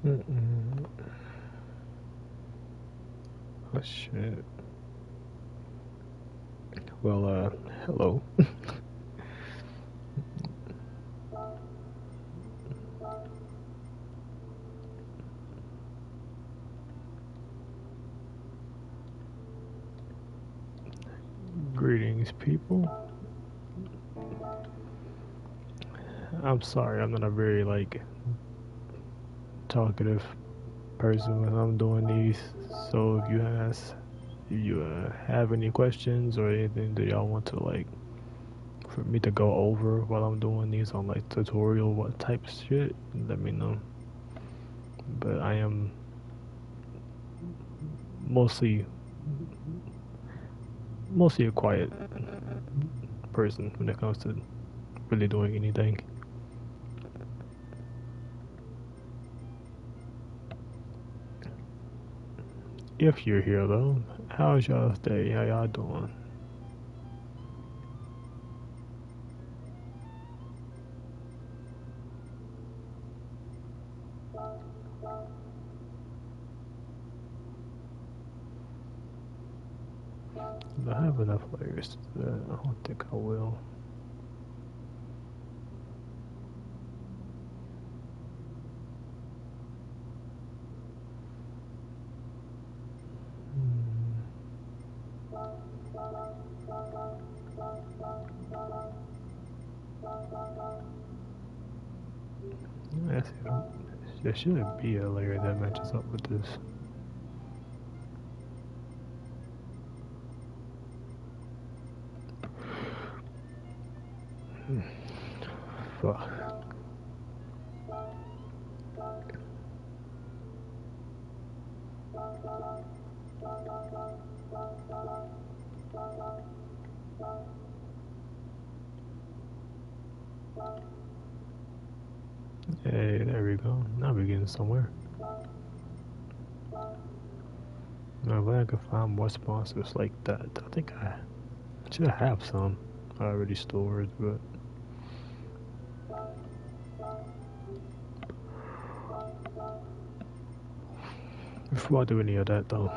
Mm-mm. Oh shit. Well, hello. Greetings, people. I'm sorry, I'm not a very like talkative person when I'm doing these. So if you have any questions or anything that y'all want to like for me to go over while I'm doing these on like tutorial what type shit, let me know. But I am mostly mostly a quiet person when it comes to really doing anything. If you're here though, how's y'all's day? How y'all doing? Do I have enough layers to do that? I don't think I will. That's it. There shouldn't be a layer that matches up with this. Fuck. Hey, there we go. Now we're getting somewhere. I'm glad I could find more sponsors like that. I think I should have some already stored, but before I do any of that though,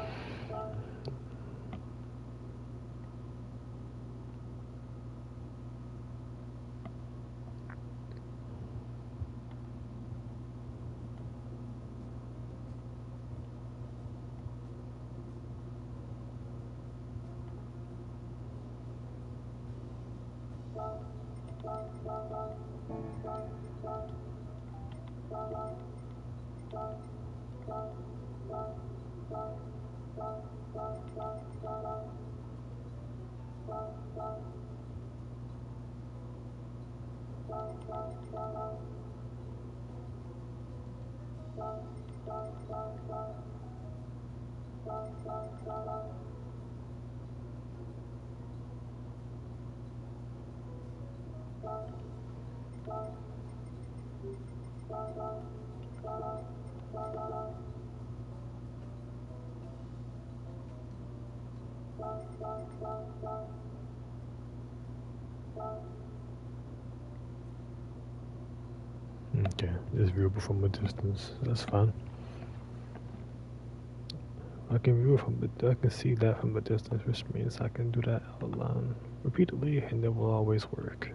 okay, it's viewable from a distance. That's fine. I can view it from I can see that from a distance, which means I can do that outline repeatedly, and it will always work.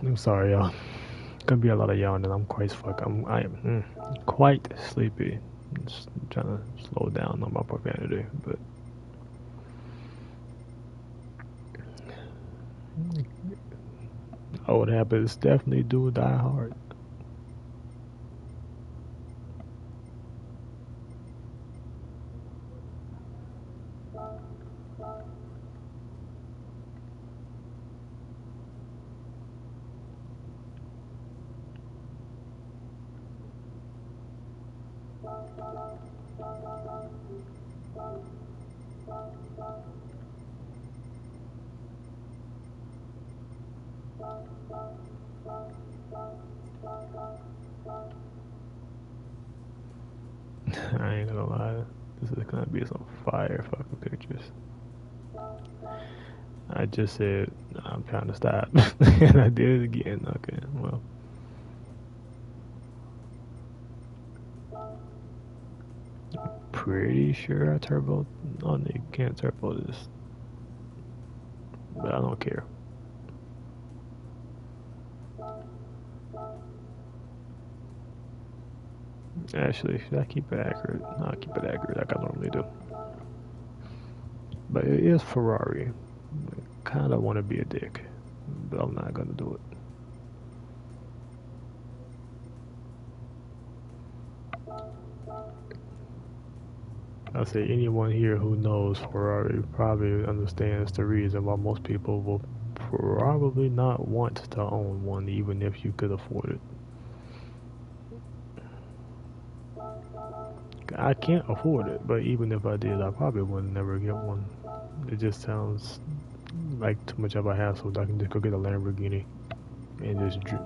I'm sorry, y'all. Gonna be a lot of yawning. I'm quite I am quite sleepy. Just trying to slow down on my profanity, but old habits definitely do die hard. I ain't gonna lie. This is gonna be some fire fucking pictures. I just said I'm trying to stop, and I did it again. Okay, well, pretty sure I turbo. Oh, no, you can't turbo this, but I don't care. Actually, should I keep it accurate? I'll keep it accurate like I normally do. But it is Ferrari. I kind of want to be a dick, but I'm not gonna do it. I say anyone here who knows Ferrari probably understands the reason why most people will probably not want to own one, even if you could afford it. I can't afford it, but even if I did, I probably would never get one. It just sounds like too much of a hassle. I can just go get a Lamborghini and just do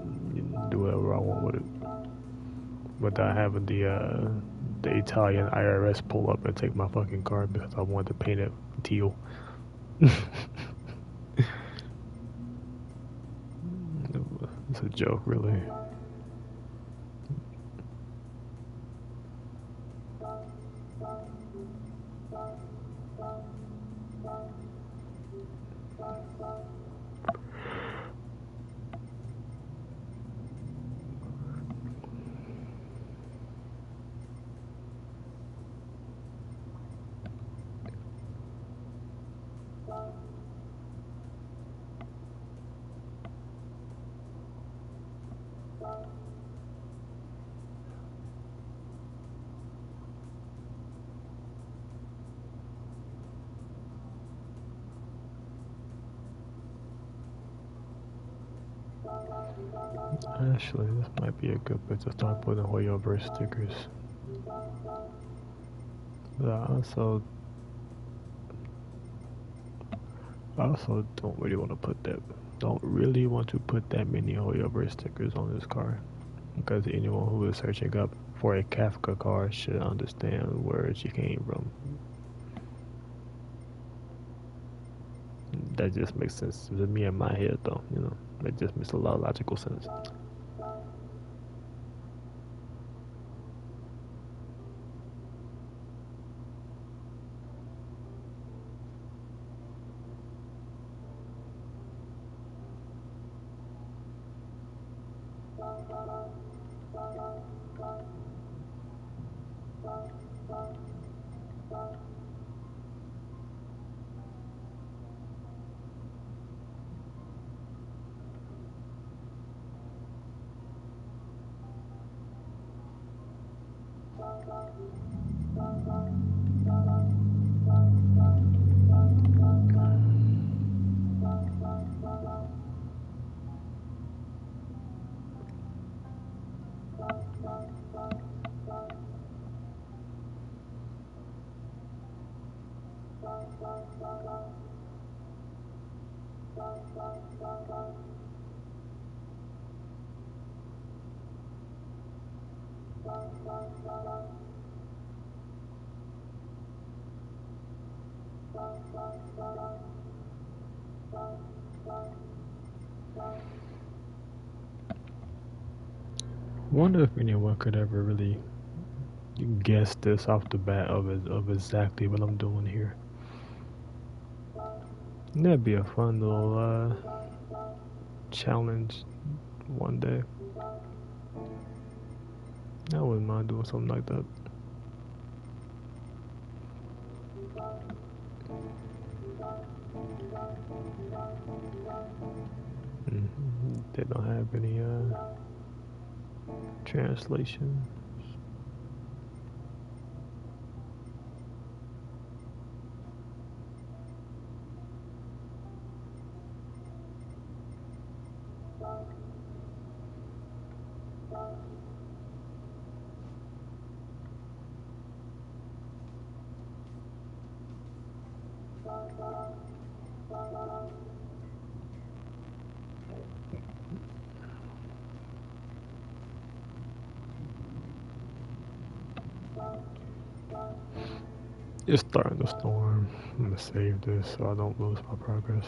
whatever I want with it, without having the Italian IRS pull up and take my fucking car because I wanted to paint it teal. It's a joke, really. Actually, this might be a good bit to start putting Hoyoverse stickers. But I also don't really want to put that many Hoyoverse stickers on this car, because anyone who is searching up for a Kafka car should understand where she came from. That just makes sense to me in my head, though. That just makes a lot of logical sense. Wonder if anyone could ever really guess this off the bat of exactly what I'm doing here. That'd be a fun little challenge one day. I wouldn't mind doing something like that. They don't have any translation. It's starting to storm. I'm gonna save this so I don't lose my progress.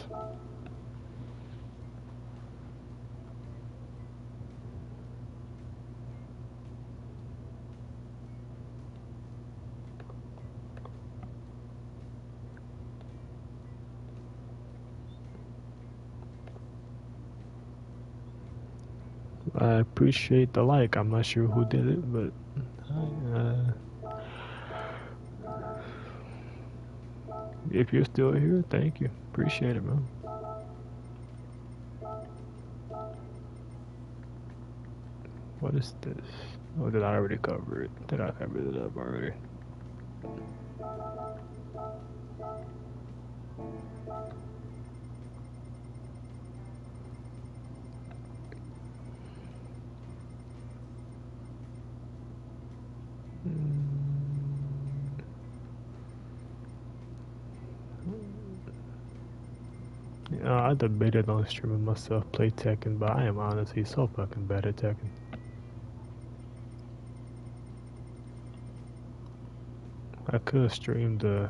I appreciate the like. I'm not sure who did it, but if you're still here, thank you. Appreciate it, man. What is this? Oh, did I already cover it? Did I cover it up already? I debated on streaming myself play Tekken, but I am honestly so fucking bad at Tekken. I could stream the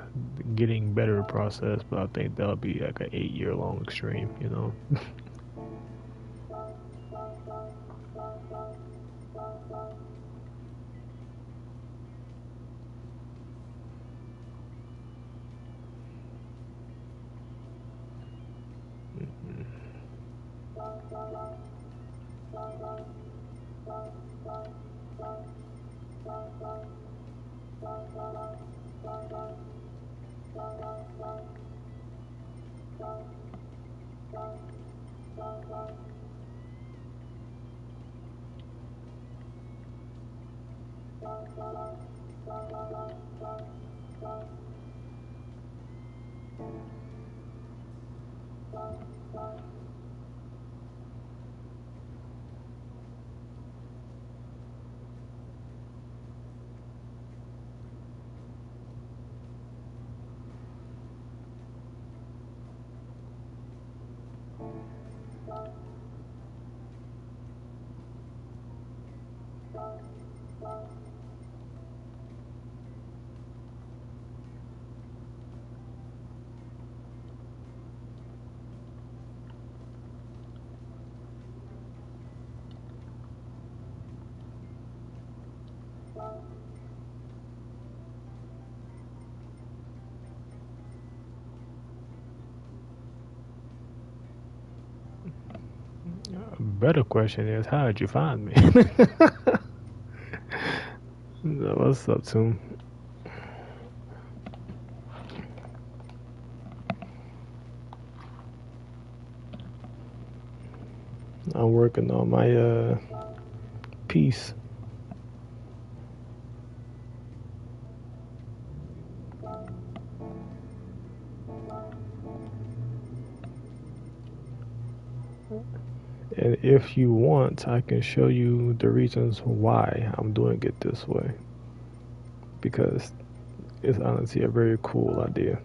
getting better process, but I think that'll be like an 8 year long stream, you know? A better question is, how did you find me? What's up, Toon? I'm working on my piece. And if you want, I can show you the reasons why I'm doing it this way. Because it's honestly a very cool idea.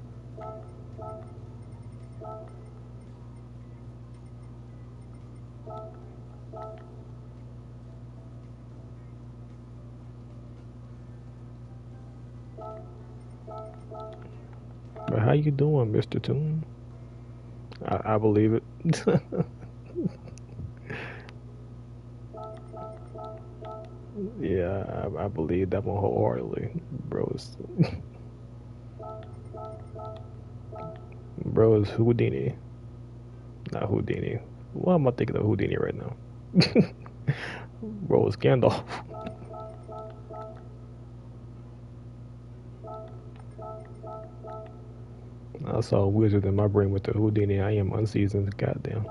But how you doing, Mr. Toon? I believe it. Yeah, I believe that one wholeheartedly, bro. Bro is Houdini, not Houdini. Why am I thinking of Houdini right now? Bro is Gandalf. I saw a wizard in my brain with the Houdini. I am unseasoned. Goddamn.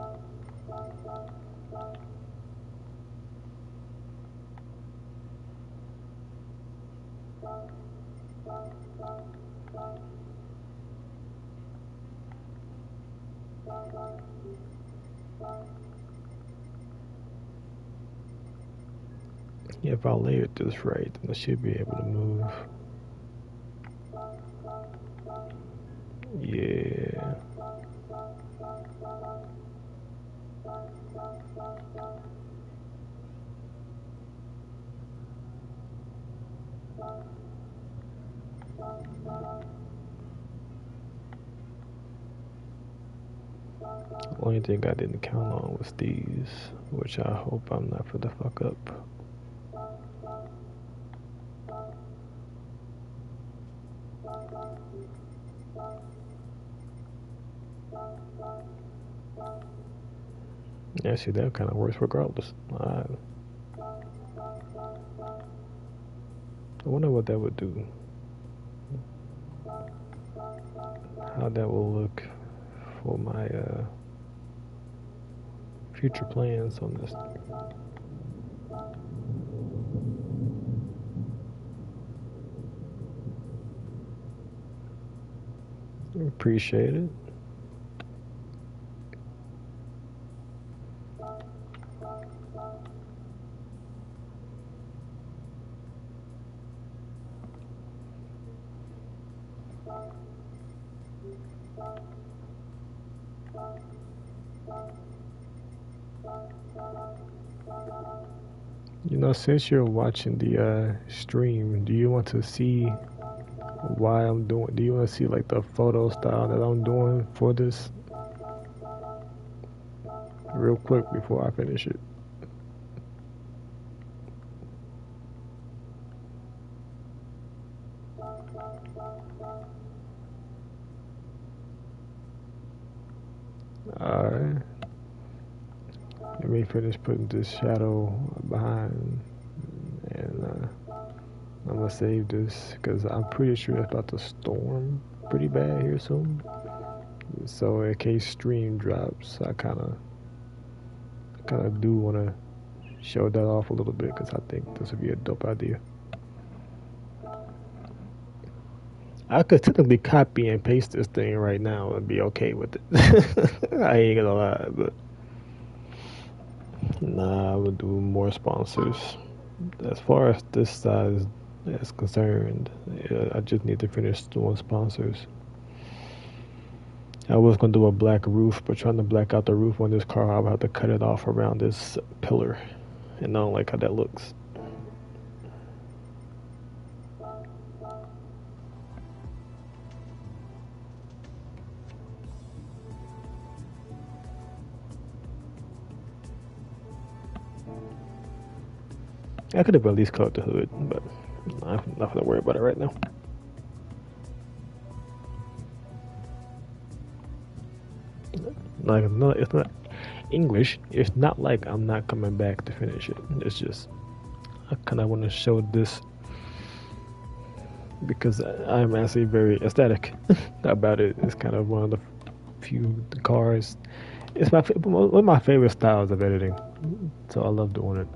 If I layered this right, then I should be able to move. Yeah. The only thing I didn't count on was these, which I hope I'm not for the fuck up. Yeah, see, that kind of works regardless. I wonder what that would do. How that will look for my future plans on this. Appreciate it. You know, since you're watching the stream, do you want to see why I'm doing? Do you want to see like the photo style that I'm doing for this, real quick before I finish it? Alright. Let me finish putting this shadow behind, and I'm gonna save this because I'm pretty sure it's about to storm pretty bad here soon. So in case stream drops, I kind of do want to show that off a little bit because I think this would be a dope idea. I could technically copy and paste this thing right now and be okay with it. I ain't gonna lie, but nah, I would do more sponsors. As far as this size is concerned, yeah, I just need to finish doing sponsors. I was gonna do a black roof, but trying to black out the roof on this car, I would have to cut it off around this pillar, and I don't like how that looks. I could have at least colored the hood, but I'm not gonna worry about it right now. Like, no, it's not English. It's not like I'm not coming back to finish it. It's just I kind of want to show this because I'm actually very aesthetic about it. It's kind of one of the few cars. It's one of my favorite styles of editing, so I love doing it.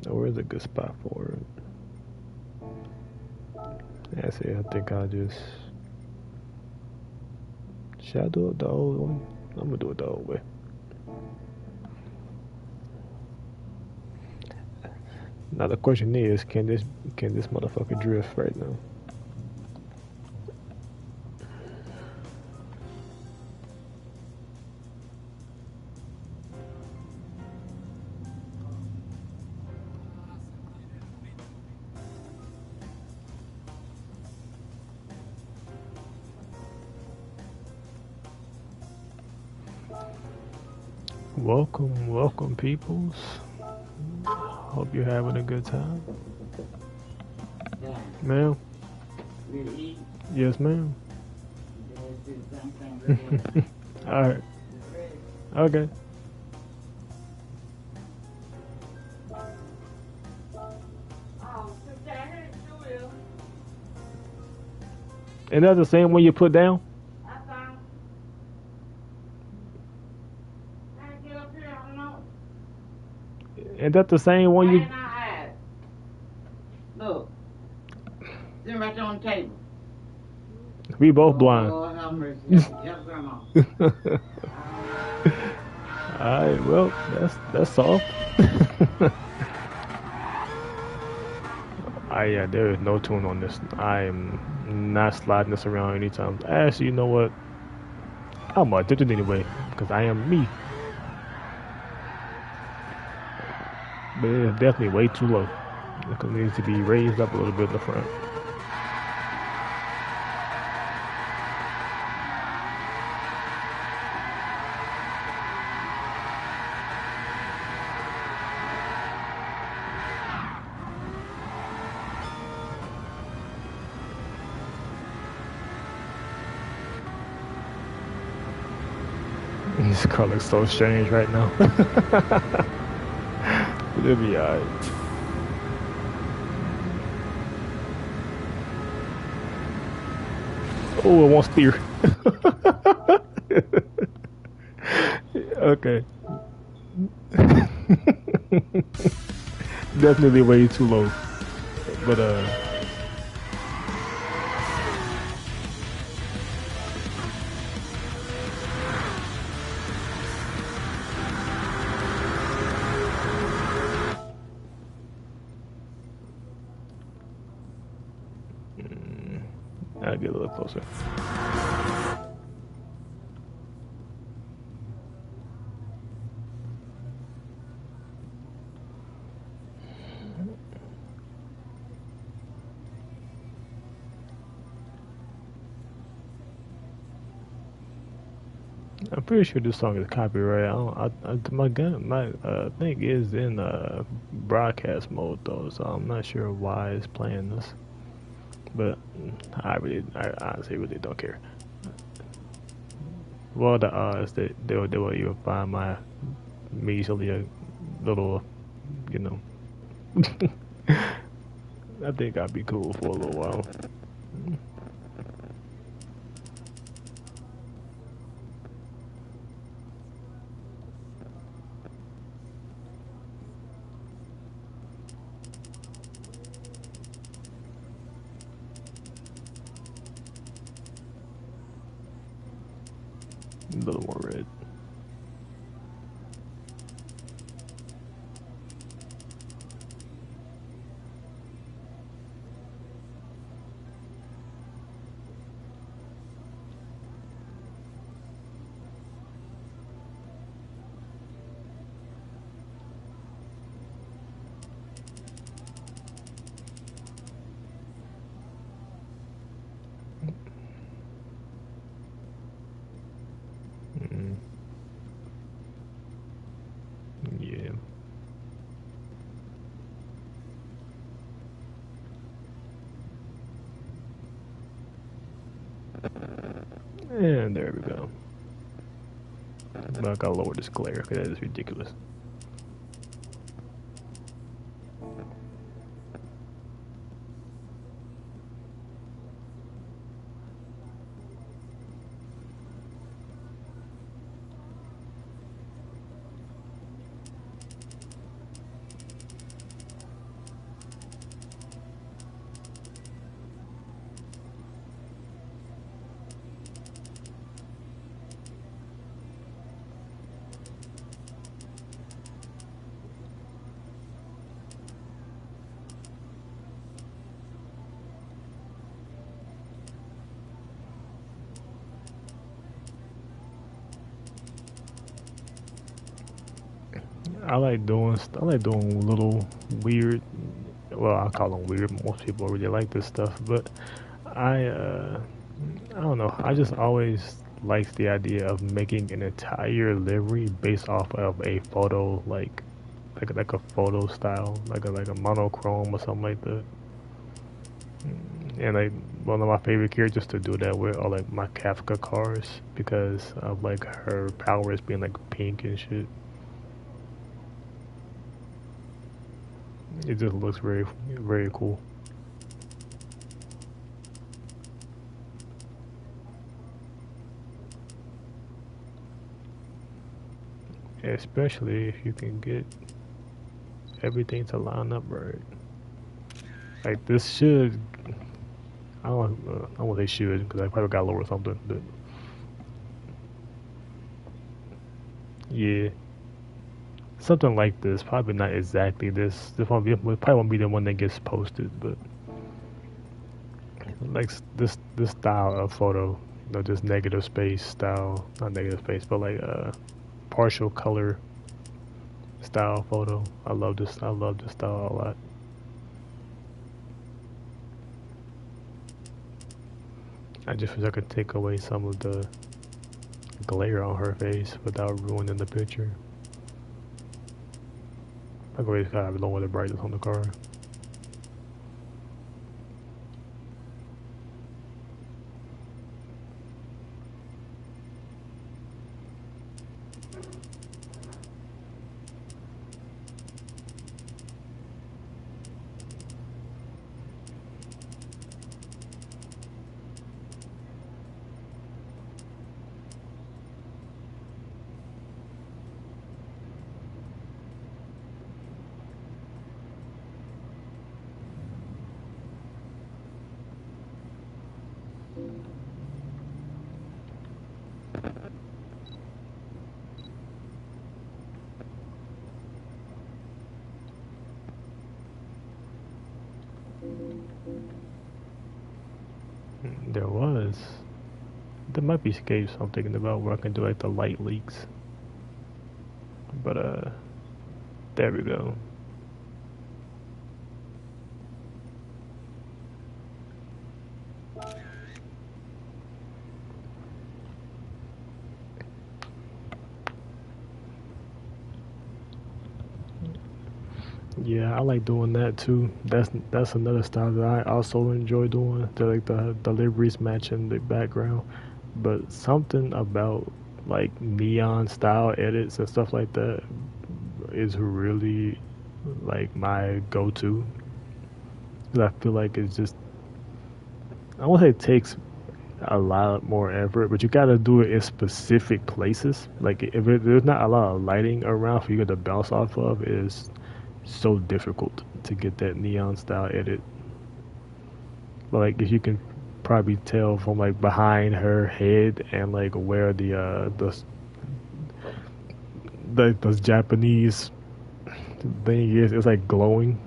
Where's a good spot for it? Yeah, see, I think I'll just. Should I do it the old one? I'm gonna do it the old way. Now the question is, can this motherfucker drift right now? Welcome, welcome, peoples. Hope you're having a good time. Yeah. Ma'am? Really? Yes, ma'am. Alright. Okay. And that's the same one you put down? And that's the same one you... Look. Sitting right there on the table. We both blind. Oh, have mercy. Yes, Grandma. Alright, well, that's soft. Yeah, there is no tune on this. I am not sliding this around anytime. Actually, you know what? I'm gonna do it anyway, because I am me. But it is definitely way too low. It needs to be raised up a little bit in the front. This car looks so strange right now. It'll be alright. Oh, it won't steer. Okay. Definitely way too low. But I'll get a little closer. I'm pretty sure this song is copyright. My thing is in broadcast mode though, so I'm not sure why it's playing this. But I honestly really don't care. Well, the odds that they will even find my measly little, you know. I think I'd be cool for a little while. A little more red. Mm, yeah. And there we go. But I gotta lower this glare because that is ridiculous. I like doing little weird. Well, I call them weird. Most people really like this stuff, but I I don't know. I just always liked the idea of making an entire livery based off of a photo, like a photo style, like a monochrome or something like that. And like one of my favorite characters to do that with are like my Kafka cars because of like her powers being like pink and shit. It just looks very very cool. Especially if you can get everything to line up right. Like this should, I won't say should because I probably got lower or something. But yeah, something like this. Probably not exactly this. Probably won't be the one that gets posted, but like this style of photo, just negative space style, not negative space, but like partial color style photo. I love this. I love this style a lot. I just wish I could take away some of the glare on her face without ruining the picture. I could always kind of lower the brightness on the car. There was. There might be scapes I'm thinking about where I can do like the light leaks. But there we go. Yeah, I like doing that too. That's another style that I also enjoy doing. The deliveries matching the background, but something about like neon style edits and stuff like that is really like my go-to. 'Cause I feel like it's just I won't say it takes a lot more effort, but you gotta do it in specific places. Like there's not a lot of lighting around for you to bounce off of, is so difficult to get that neon style edit. But like if you can probably tell from like behind her head and like where the Japanese thing is, it's like glowing.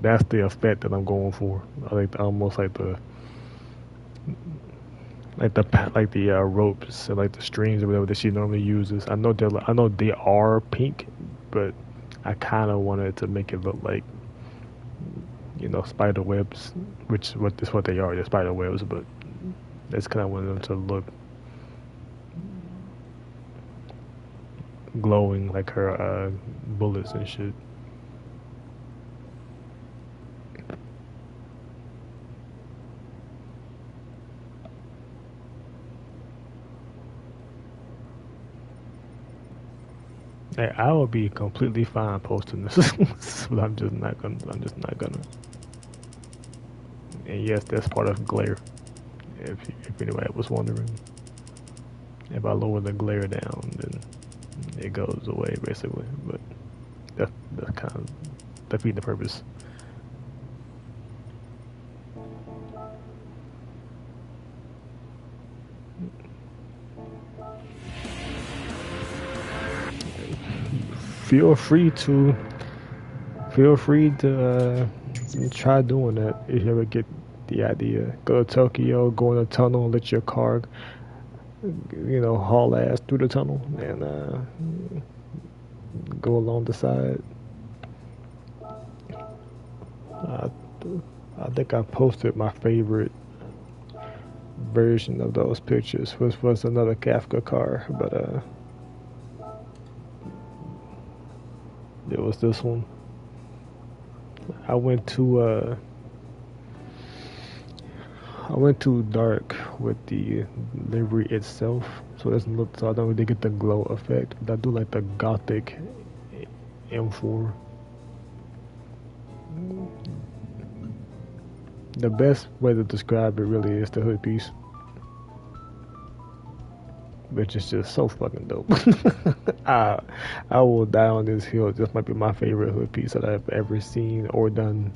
That's the effect that I'm going for. I like almost like the ropes and like the strings or whatever that she normally uses. I know they are pink, but I kind of wanted to make it look like spider webs, which what they are. They're spider webs, but that's kind of wanted them to look glowing like her bullets and shit. Hey, I will be completely fine posting this, but I'm just not gonna. I'm just not gonna. And yes, that's part of glare. If anybody was wondering, if I lower the glare down, then it goes away basically. But that's kind of defeat the purpose. Feel free to feel free to try doing that if you ever get the idea. Go to Tokyo, go in a tunnel, let your car, haul ass through the tunnel and go along the side. I, I think I posted my favorite version of those pictures, which was another Kafka car, but it was this one. I went too dark with the livery itself, so it doesn't look. So I don't really get the glow effect. But I do like the gothic M4. The best way to describe it really is the hood piece, which is just so fucking dope. I I will die on this hill. This might be my favorite hood piece that I've ever seen or done.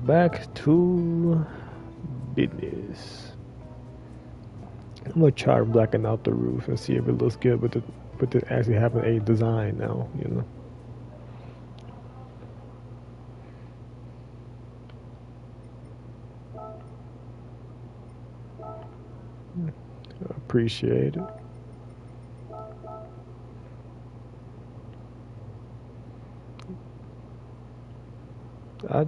Back to business. I'm gonna try blacking out the roof and see if it looks good with it actually having a design now. appreciate it. I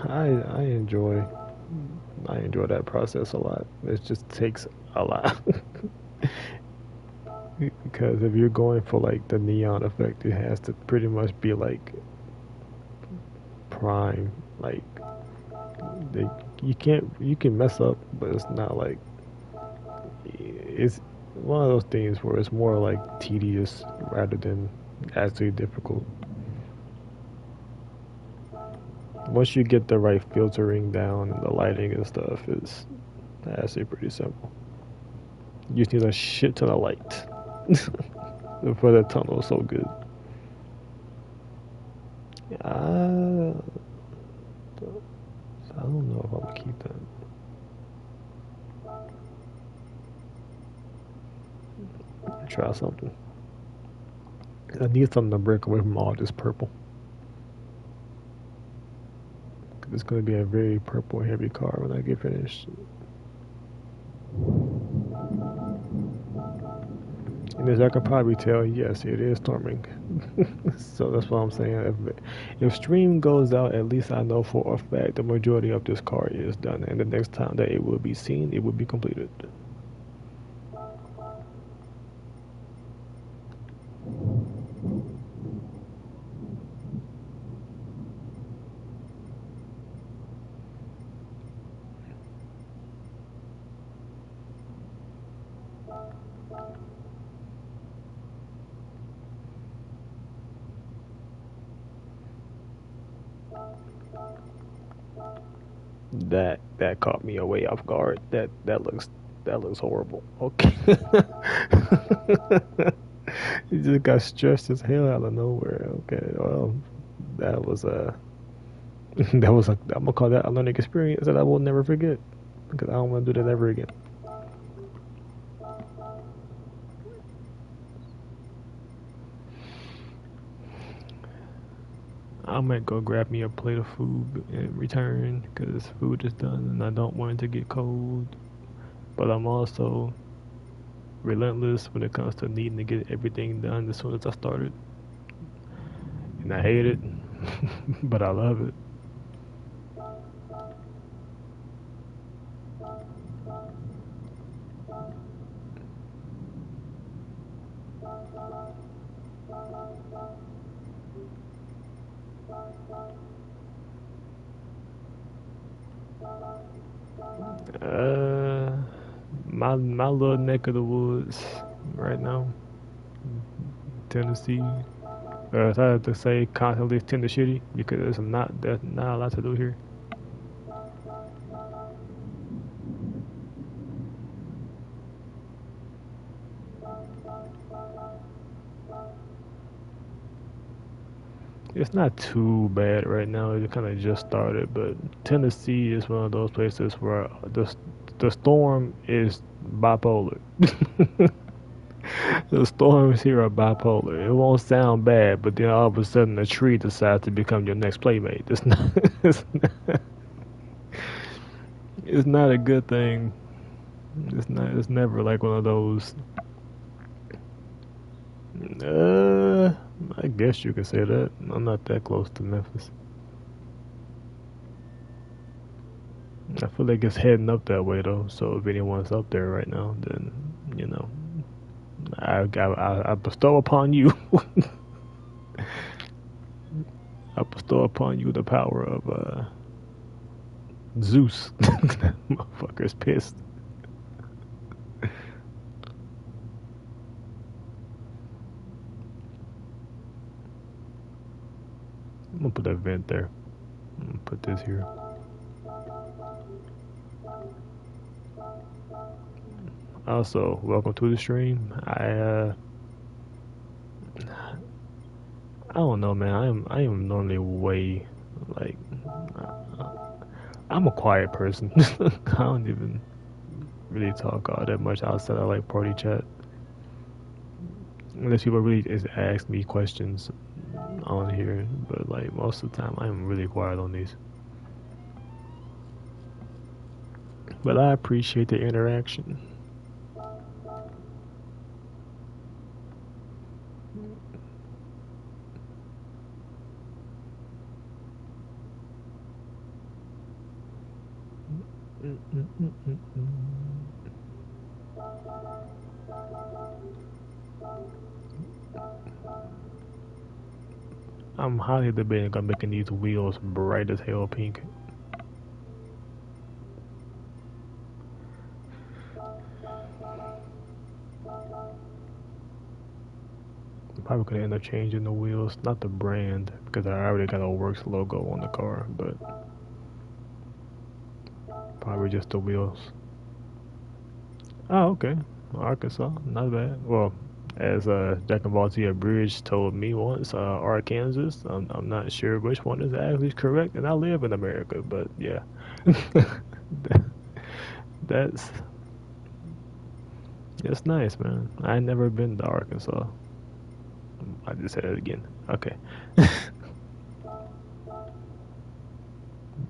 I enjoy that process a lot. It just takes a lot. Because if you're going for like the neon effect, it has to pretty much be like prime. Like they, you can mess up, but it's not like it's one of those things where it's more like tedious rather than actually difficult. Once you get the right filtering down and the lighting and stuff, it's actually pretty simple. You just need a shit ton of light for the tunnel. So good. I I don't know if I'm gonna keep that. Try something. I need something to break away from all this purple. It's gonna be a very purple heavy car when I get finished. And as I can probably tell, yes, it is storming. So that's what I'm saying. If stream goes out, at least I know for a fact the majority of this car is done, and the next time that it will be seen, it will be completed. That caught me away off guard. That looks horrible. Okay. He just got stressed as hell out of nowhere. Okay, well, that was a that was a I'm gonna call that a learning experience that I will never forget because I don't want to do that ever again. I might go grab me a plate of food and return because food is done and I don't want it to get cold. But I'm also relentless when it comes to needing to get everything done as soon as I started. And I hate it, but I love it. Uh, my little neck of the woods right now, Tennessee. If I have to say constantly Tennessee because there's not a lot to do here. It's not too bad right now. It kind of just started, but Tennessee is one of those places where the storm is bipolar. The storms here are bipolar. It won't sound bad, but then all of a sudden a tree decides to become your next playmate. It's not, it's not a good thing. It's not. It's never like one of those. Uh, I guess you could say that. I'm not that close to Memphis. I feel like it's heading up that way though. So if anyone's up there right now, then you know, I bestow upon you. I bestow upon you the power of Zeus. That motherfucker's pissed. I'm gonna put a vent there. I'm gonna put this here. Also, welcome to the stream. I don't know, man. I am normally way like I'm a quiet person. I don't even really talk all that much outside of like party chat. Unless people really just ask me questions on here, but like most of the time I'm really quiet on these. But I appreciate the interaction. I'm highly debating on making these wheels bright as hell pink. Probably could end up changing the wheels, not the brand, because I already got a Works logo on the car, but probably just the wheels. Oh, okay. Arkansas, not bad. Well, as Jack and Voltaire Bridge told me once, Arkansas. I'm not sure which one is actually correct, and I live in America, but yeah, that's that's nice, man. I never been to Arkansas. I just said it again. Okay, but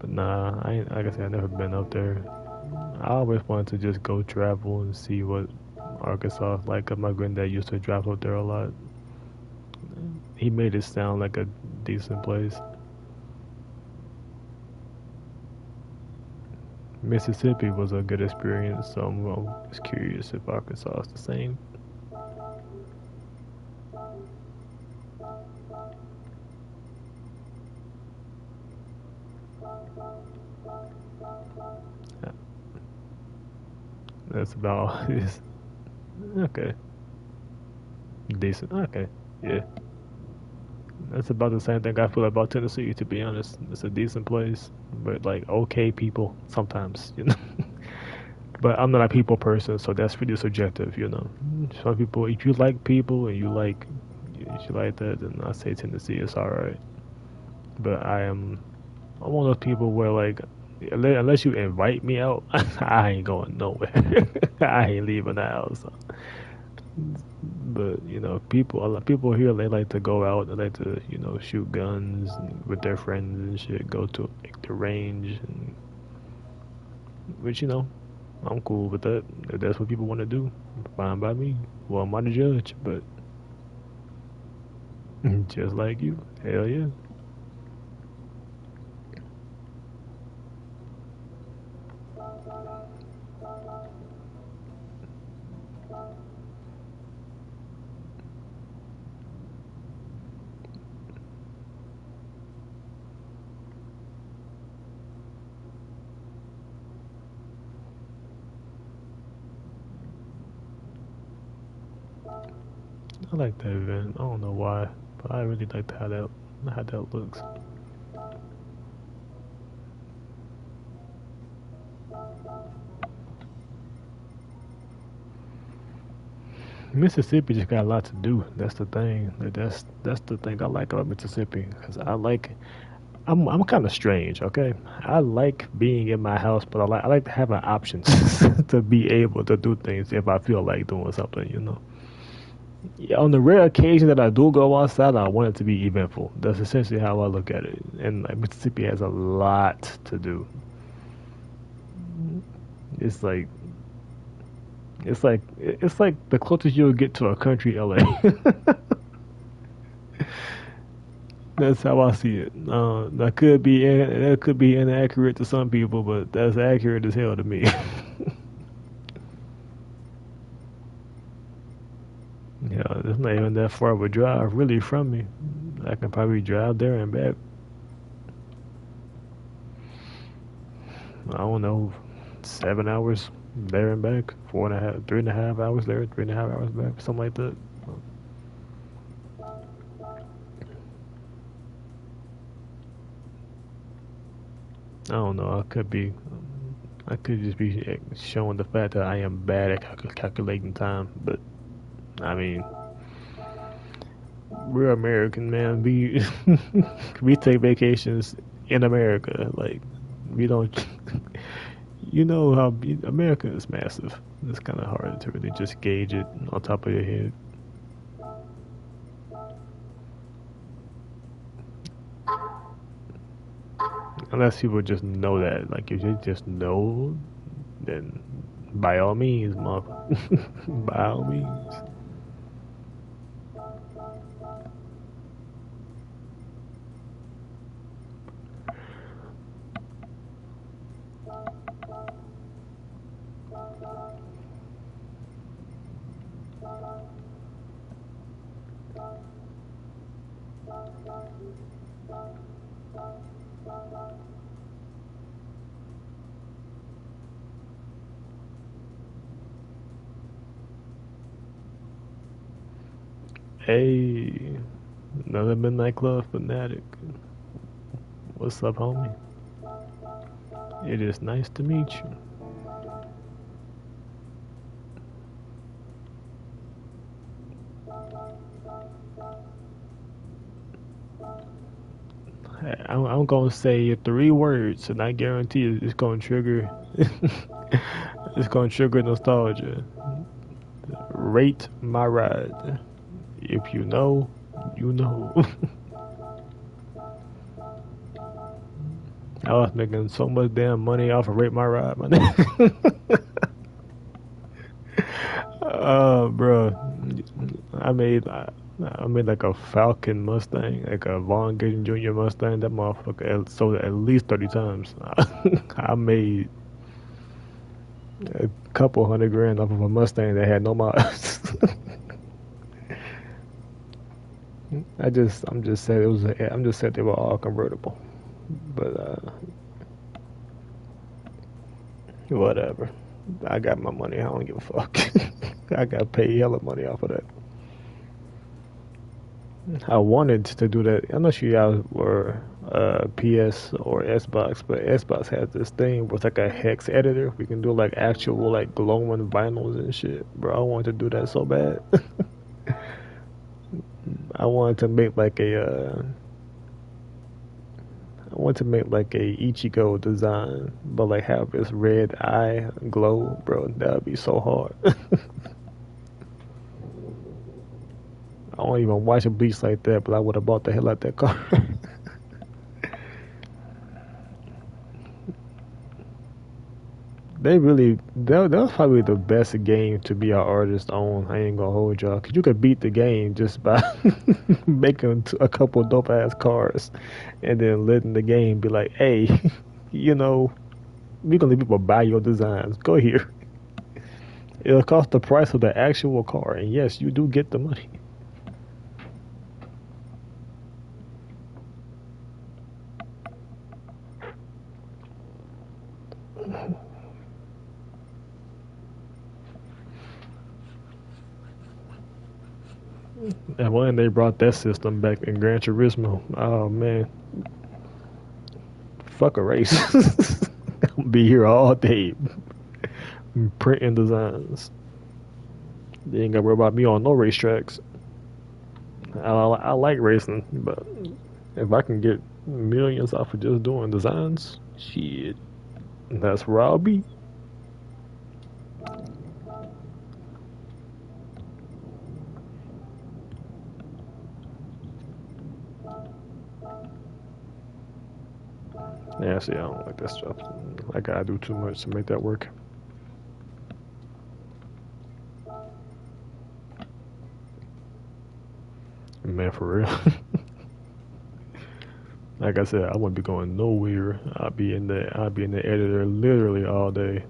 nah, I ain't, like I said, I never been up there. I always wanted to just go travel and see what Arkansas is like. 'Cause my granddad used to drive up there a lot. He made it sound like a decent place. Mississippi was a good experience, so I'm always curious if Arkansas is the same. That's about all it is. Okay, decent. Okay, yeah. That's about the same thing I feel about Tennessee, to be honest. It's a decent place, but like okay people sometimes, you know. But I'm not a people person, so that's really subjective, you know. Some people, if you like people and if you like that, then I say Tennessee is alright. But I'm one of those people where like, unless you invite me out, I ain't going nowhere. I ain't leaving the house. But you know, a lot of people here they like to go out. They like to shoot guns with their friends and shit. Go to like, the range, which I'm cool with that. If that's what people want to do, fine by me. Well, I'm not a judge, but just like you, hell yeah. I like that event. I don't know why, but I really like how that looks. Mississippi just got a lot to do. That's the thing. That's the thing I like about Mississippi because I'm kind of strange. Okay, I like being in my house, but I like having options to be able to do things if I feel like doing something. Yeah, on the rare occasion that I do go outside, I want it to be eventful. That's essentially how I look at it. And like, Mississippi has a lot to do. It's like it's like the closest you'll get to a country LA. That's how I see it. That could be inaccurate to some people, but that's accurate as hell to me. Yeah, it's not even that far of a drive really from me. I can probably drive there and back. I don't know, 7 hours there and back, 4.5, 3.5 hours there, 3.5 hours back, something like that. I don't know. I could just be showing the fact that I am bad at calculating time, but I mean, we're American, man. We we take vacations in America. Like we don't. You know how America is massive. It's kind of hard to really just gauge it on top of your head, unless people just know that. Like if you just know, then by all means, mother, by all means. Hey, another Midnight Club fanatic. What's up, homie? It is nice to meet you. I'm gonna say 3 words, and I guarantee it's gonna trigger. It's gonna trigger nostalgia. Rate my ride. If you know, you know. I was making so much damn money off of Rate My Ride, man. Bro, I made I made like a Falcon Mustang, like a Vaughn Gittin Jr. Mustang. That motherfucker sold at least 30 times. I made a couple $100 grand off of a Mustang that had no miles. I'm just saying it was. I'm just saying they were all convertible, but whatever. I got my money. I don't give a fuck. I got paid hella money off of that. I wanted to do that. I'm not sure y'all were PS or Xbox, but Xbox has this thing with like a hex editor. We can do like actual like glowing vinyls and shit. Bro, I wanted to do that so bad. I wanted to make like I want to make like a Ichigo design, but like have this red eye glow, bro. That would be so hard. I don't even watch a Bleach like that, but I would have bought the hell out that car. That was probably the best game to be an artist on. I ain't gonna hold y'all, cause you could beat the game just by making a couple dope ass cars, and then letting the game be like, hey, you know, we gonna let people buy your designs. Go here. It'll cost the price of the actual car, and yes, you do get the money. And when they brought that system back in Gran Turismo, oh man, fuck a race. I'll be here all day printing designs. They ain't gotta worry about me on no racetracks. I like racing, but if I can get millions off of just doing designs, shit, that's where I'll be. Yeah, see, I don't like that stuff. I gotta do too much to make that work. Man, for real. Like I said, I wouldn't be going nowhere. I'll be in the editor literally all day.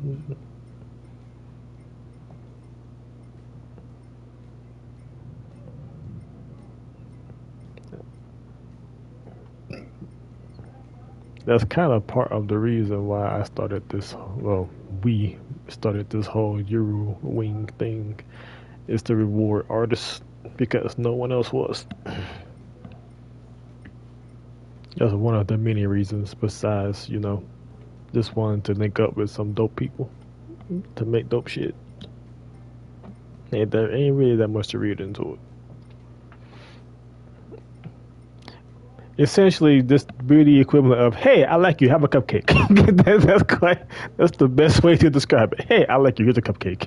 That's kind of part of the reason why I started this. Well, we started this whole Euro Wing thing, is to reward artists because no one else was. That's one of the many reasons. Besides, just wanting to link up with some dope people to make dope shit. And there ain't really that much to read into it. Essentially, just be the equivalent of, "Hey, I like you. Have a cupcake." That's the best way to describe it. Hey, I like you. Here's a cupcake.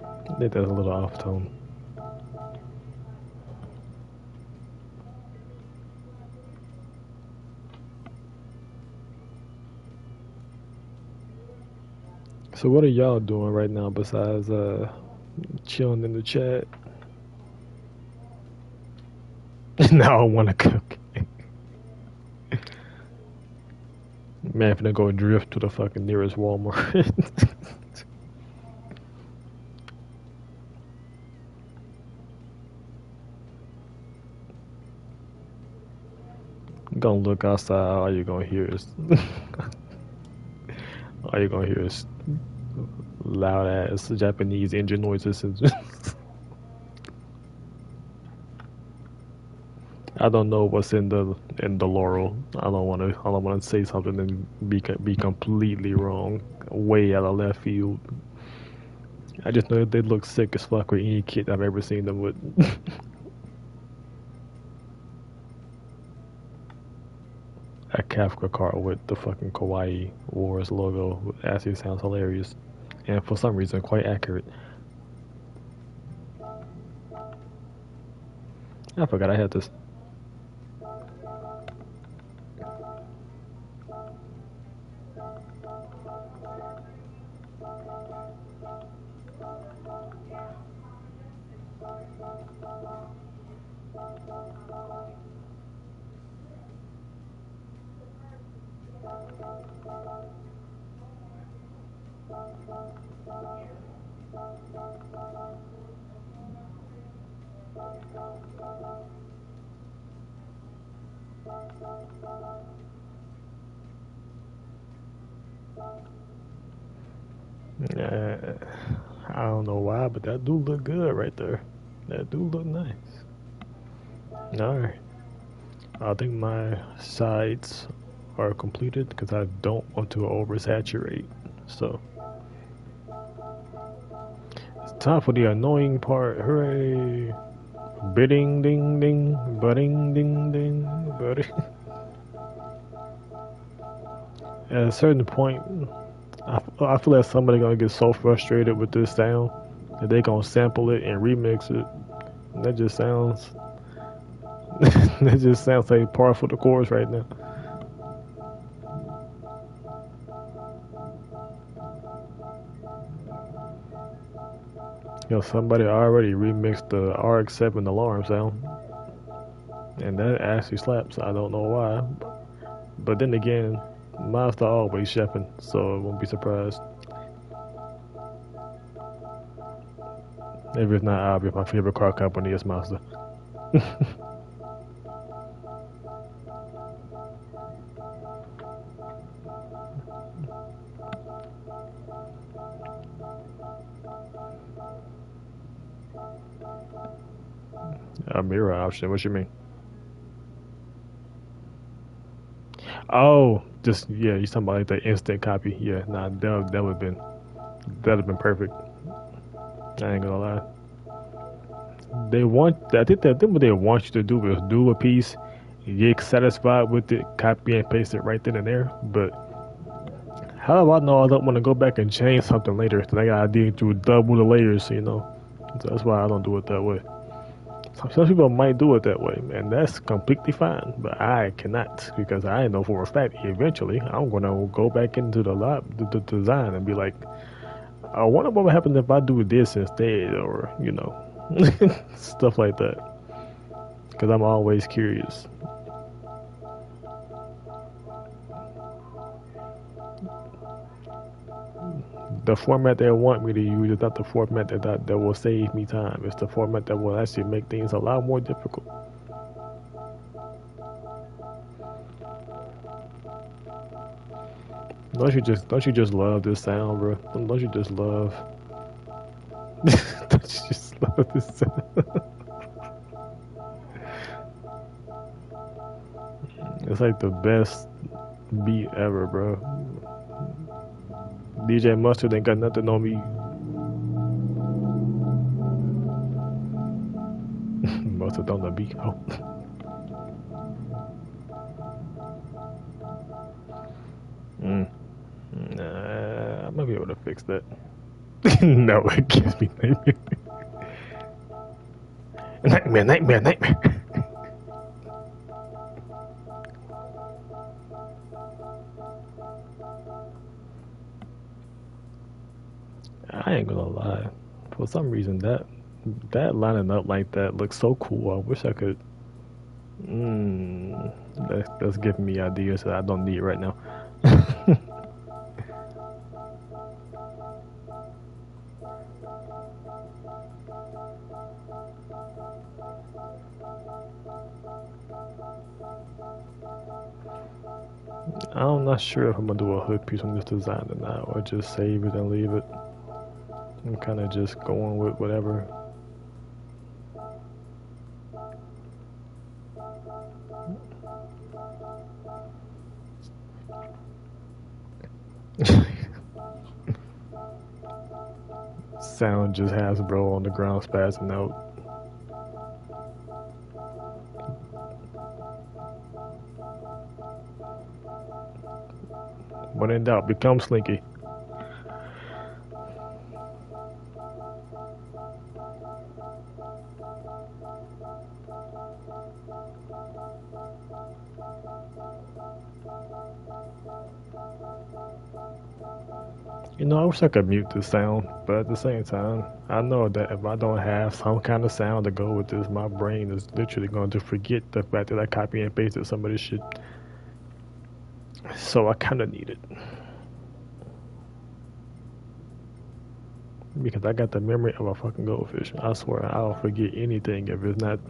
I think that's a little off tone. So what are y'all doing right now besides Chilling in the chat. Now I want to cook. Man, finna go drift to the fucking nearest Walmart. Gonna look outside. All you gonna hear is all you gonna hear is loud ass Japanese engine noises. I don't know what's in the Laurel. I don't wanna say something and be completely wrong, way out of left field. I just know they look sick as fuck with any kid I've ever seen them with. A Kafka car with the fucking Kawaii Wars logo actually sounds hilarious, and for some reason quite accurate. I forgot I had this. Uh, I don't know why, but that do look good right there. That do look nice. Alright. I think my sides are completed because I don't want to oversaturate. So it's time for the annoying part. Hooray! Bidding ding ding, budding ding ding, budding. At a certain point, I feel like somebody gonna get so frustrated with this sound that they gonna sample it and remix it. And that just sounds that just sounds like par for the course right now. Somebody already remixed the RX-7 alarm sound, and that actually slaps. I don't know why, but then again, Mazda always chefing, so I won't be surprised. If it's not obvious, my favorite car company is Mazda. A mirror option? What you mean? Oh, just yeah, you talking about like the instant copy? Yeah, nah, that would been perfect. I ain't gonna lie. I think what they want you to do is do a piece, you get satisfied with it, copy and paste it right then and there. But how do I know I don't want to go back and change something later? So I gotta dig through double the layers. So that's why I don't do it that way. Some people might do it that way, and that's completely fine. But I cannot because I know for a fact eventually I'm gonna go back into the design, and be like, I wonder what would happen if I do this instead, or stuff like that. Because I'm always curious. The format they want me to use is not the format that will save me time. It's the format that will actually make things a lot more difficult. Don't you just love this sound, bro? Don't you just love don't you just love this sound? It's like the best beat ever, bro. DJ Mustard ain't got nothing on me. Mustard on the beat. Oh. Mm. Nah, I might be able to fix that. No, it gives me nightmare. Nightmare. I ain't gonna lie. For some reason, that lining up like that looks so cool. I wish I could. Mm, that's giving me ideas that I don't need right now. I'm not sure if I'm gonna do a hood piece on this design or not, or just save it and leave it. I'm kind of just going with whatever. Sound just has bro on the ground spazzing out. When in doubt, become Slinky. You know, I wish I could mute this sound, but at the same time, I know that if I don't have some kind of sound to go with this, my brain is literally going to forget the fact that I copy and pasted some of this shit. So I kind of need it. Because I got the memory of a fucking goldfish. I swear I'll forget anything if it's not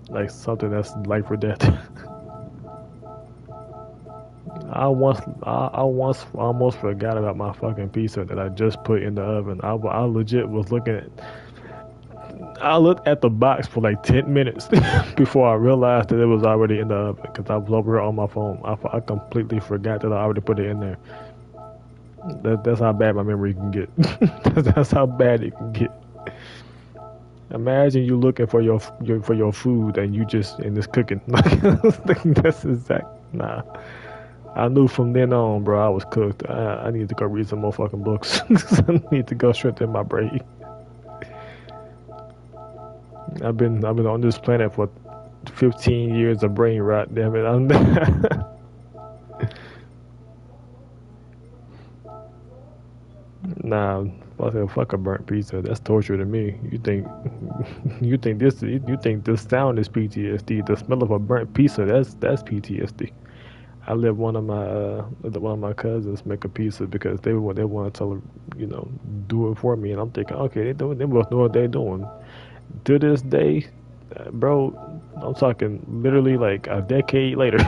like something that's life or death. I once almost forgot about my fucking pizza that I just put in the oven. I legit was looking at. I looked at the box for like 10 minutes before I realized that it was already in the oven because I was over here on my phone. I completely forgot that I already put it in there. That's how bad my memory can get. That's how bad it can get. Imagine you looking for your food and you just and it's cooking. That's exact. Nah. I knew from then on, bro, I was cooked. I need to go read some more fucking books. I need to go strengthen my brain. I've been on this planet for 15 years of brain rot. Damn it, I'm. Nah, fuck a burnt pizza. That's torture to me. You think this sound is PTSD? The smell of a burnt pizza, that's PTSD. I let one of my cousins make a pizza because they want to tell her, do it for me, and I'm thinking, okay, they must know what they're doing. To this day, bro, I'm talking literally like a decade later,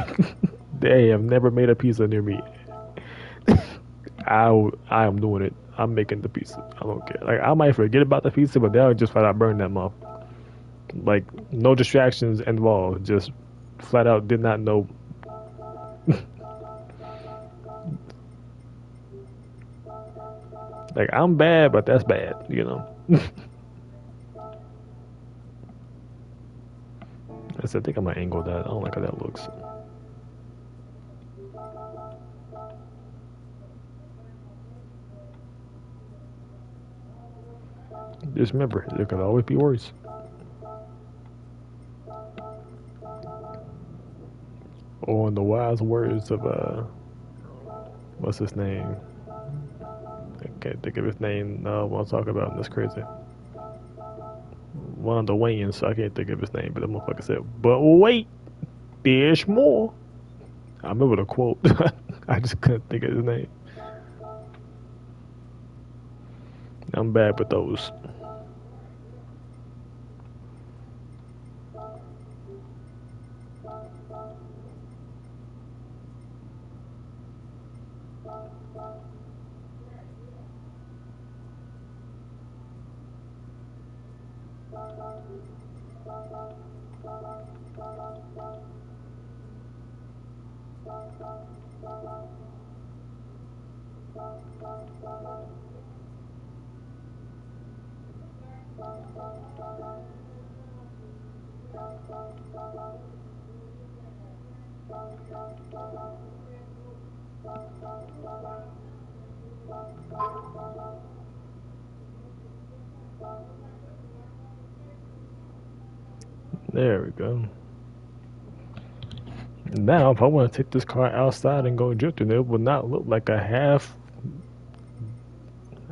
they have never made a pizza near me. I am doing it. I'm making the pizza. I don't care. Like I might forget about the pizza, but they'll just flat out burn that mouth. Like no distractions involved. Just flat out did not know. Like I'm bad, but that's bad. I think I'm gonna angle that. I don't like how that looks. Just remember, there could always be worse. Or in the wise words of what's his name? I can't think of his name. No, what I'm talking about. That's crazy. One of the Wayans, so I can't think of his name, but the motherfucker said, "But wait, there's more." I remember the quote. I just couldn't think of his name. I'm bad with those. There we go. Now, if I want to take this car outside and go drifting, it will not look like a half.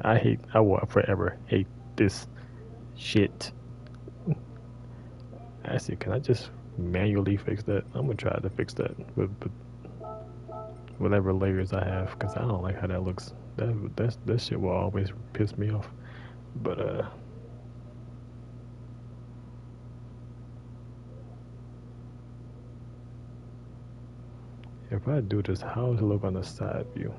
I will forever hate this shit. Actually, can I just manually fix that? I'm gonna try to fix that with whatever layers I have, because I don't like how that looks. That shit will always piss me off. But if I do this, how does it look on the side view?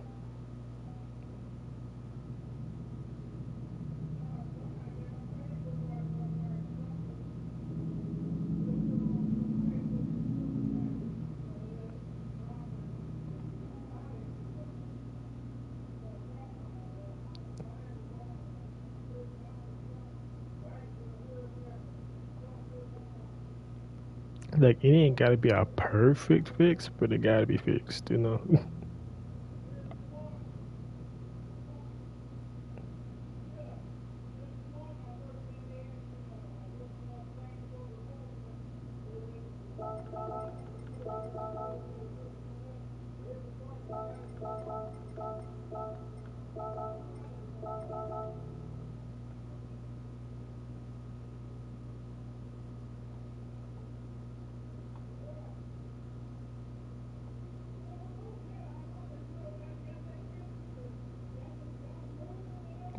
Like it ain't gotta be a perfect fix, but it gotta be fixed, you know.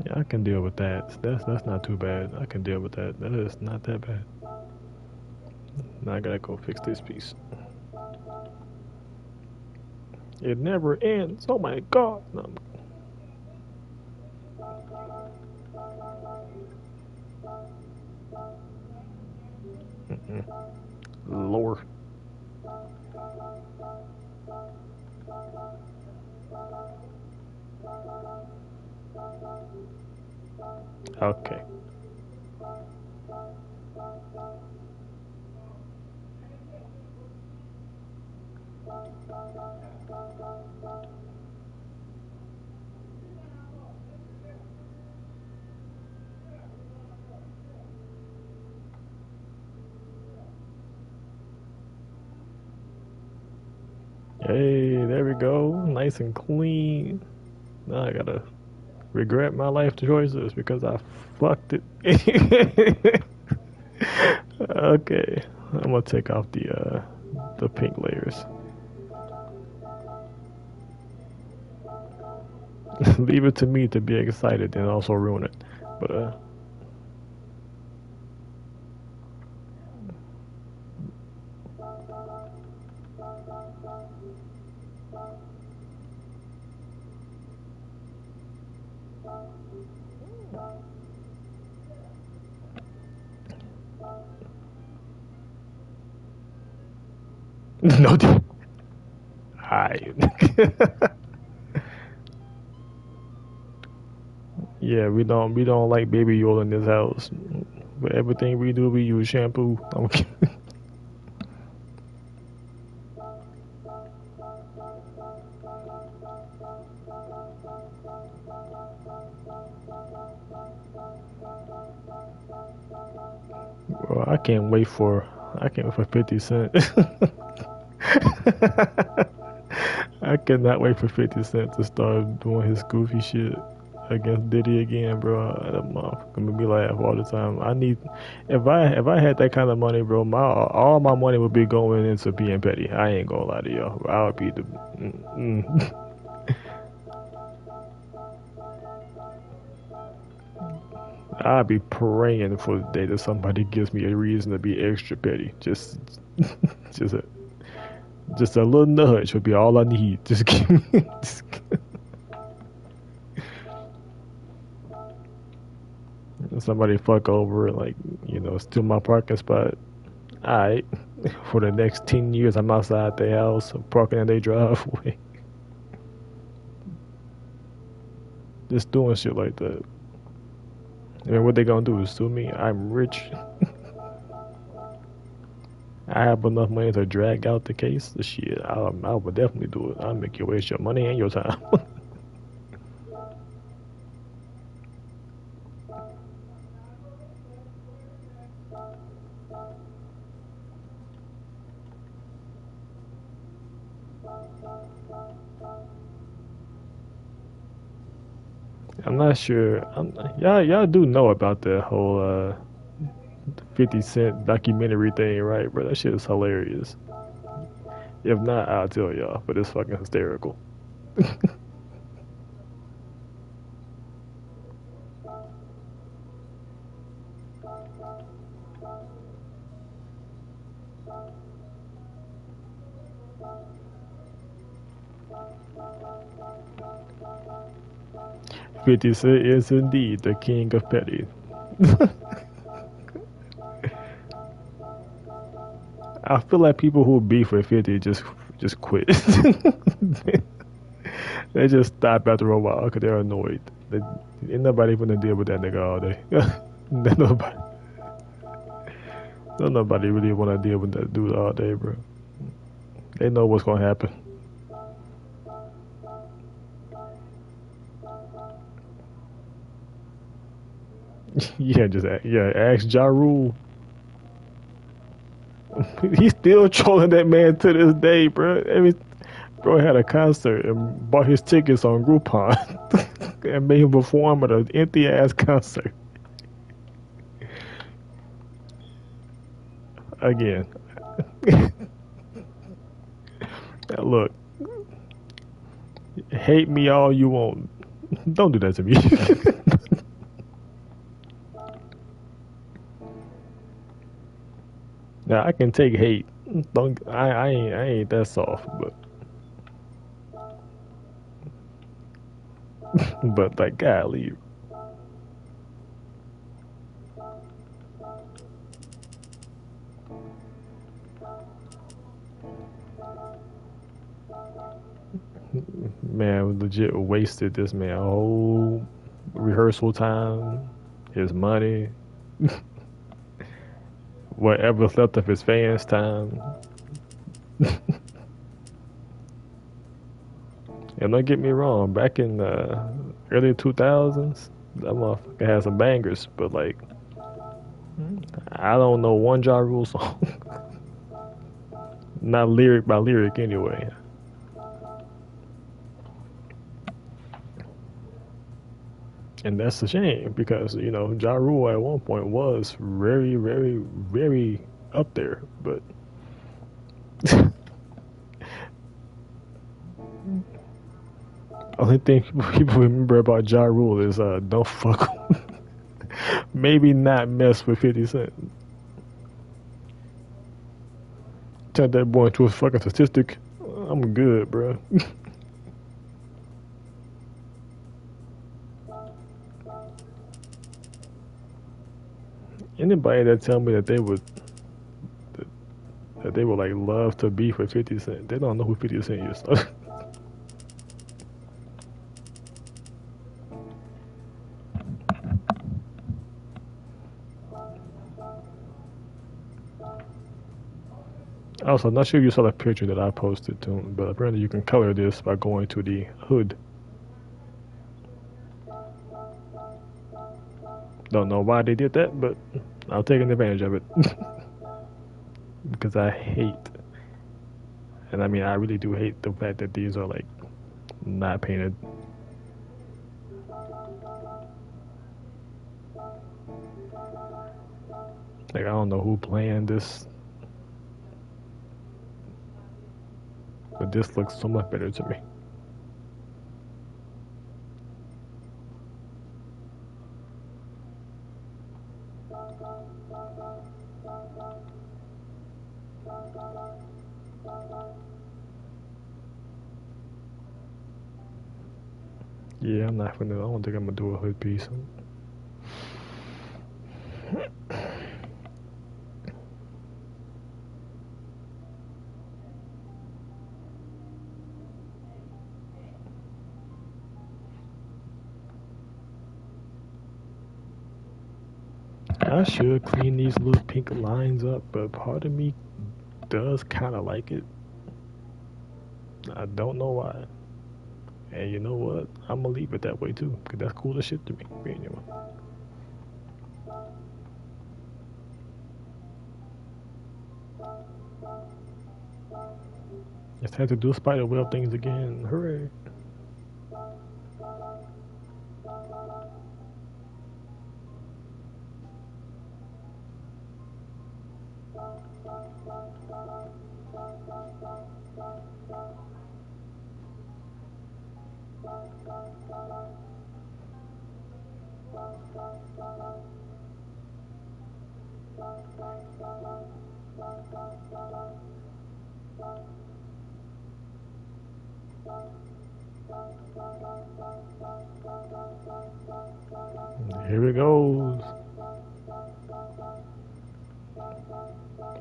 Yeah, I can deal with that. That's not too bad. I can deal with that. That is not that bad. Now I gotta go fix this piece. It never ends. Oh my god. No, mm-mm. Lower. Okay. Hey, there we go. Nice and clean. Now I gotta regret my life choices because I fucked it. Okay, I'm gonna take off the pink layers. Leave it to me to be excited and also ruin it. But no. Hi. Yeah, we don't like baby oil in this house. But everything we do, we use shampoo. Bro, I can't wait for 50 Cent. I cannot wait for 50 Cent to start doing his goofy shit against Diddy again, bro. That motherfucker made me laugh all the time. If I had that kind of money, bro, my all my money would be going into being petty. I ain't gonna lie to y'all. I would be the. I'd be praying for the day that somebody gives me a reason to be extra petty. Just a, just a little nudge would be all I need. Just give me. Just, somebody fuck over, like, steal my parking spot. Alright. For the next 10 years, I'm outside their house, parking in their driveway. Just doing shit like that. And what they gonna do is sue me? I'm rich. I have enough money to drag out the case. Shit, I would definitely do it. I'll make you waste your money and your time. I'm not sure. Y'all do know about the whole 50 Cent documentary thing, right, bro? That shit is hilarious. If not, I'll tell y'all, but it's fucking hysterical. 50 Cent is indeed the king of petty. I feel like people who beef with 50 just quit. They just stop after a while because they're annoyed. They, ain't nobody gonna deal with that nigga all day. nobody, nobody really wanna deal with that dude all day, bro. They know what's gonna happen. Yeah, ask Ja Rule. He's still trolling that man to this day, bro. Bro had a concert and bought his tickets on Groupon and made him perform at an empty ass concert. Again, look, hate me all you want. Don't do that to me. Now I can take hate. Don't I ain't that soft, but like golly, man, legit wasted this man whole rehearsal time, his money, whatever's left of his fans' time. And don't get me wrong, back in the early 2000s, that motherfucker had some bangers, but like, I don't know one Ja Rule song. Not lyric by lyric, anyway. And that's a shame because, Ja Rule at one point was very, very, very up there. But only thing people remember about Ja Rule is don't fuck. Maybe not mess with 50 Cent. Turn that boy into a fucking statistic. I'm good, bro. Anybody that tell me that they would like love to beef with 50 Cent, they don't know who 50 Cent is. Also, not sure if you saw the picture that I posted too, but apparently you can color this by going to the hood. Don't know why they did that, but I'm taking advantage of it because I hate, and I mean I really do hate the fact that these are like not painted. Like I don't know who planned this, but this looks so much better to me. Yeah, I'm not gonna. I don't think I'm gonna do a hood piece. I should clean these little pink lines up, but part of me does kind of like it. I don't know why. And you know what? I'm gonna leave it that way too, cause that's cool as shit to me. Anyway, just had to do spider web things again. Hooray! Here it goes.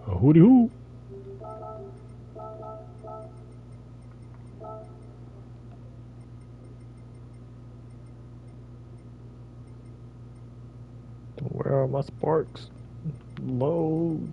A hooty hoo. Where are my sparks? Load.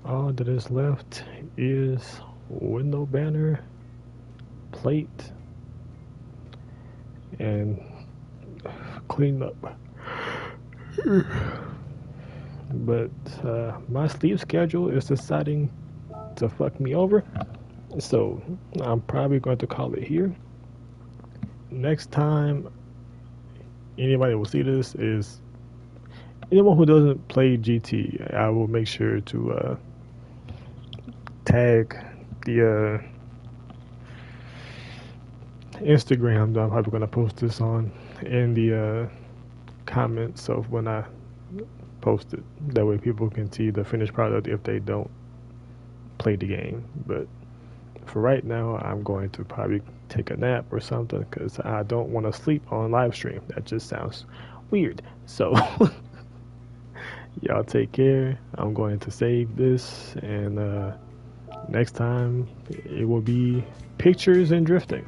All that is left is window banner, plate, and clean up. But my sleep schedule is deciding to fuck me over, so I'm probably going to call it here. Next time anybody will see this is anyone who doesn't play GT. I will make sure to tag the Instagram that I'm probably going to post this on in the comments of when I post it. That way people can see the finished product if they don't play the game. But for right now, I'm going to probably take a nap or something because I don't want to sleep on live stream. That just sounds weird. So y'all take care. I'm going to save this, and next time it will be pictures and drifting,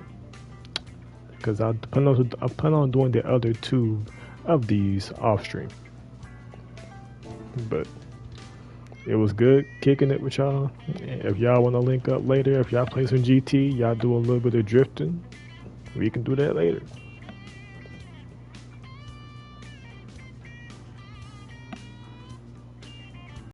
because I plan on doing the other two of these off stream. But it was good kicking it with y'all. If y'all want to link up later, if y'all play some GT, y'all do a little bit of drifting, we can do that later.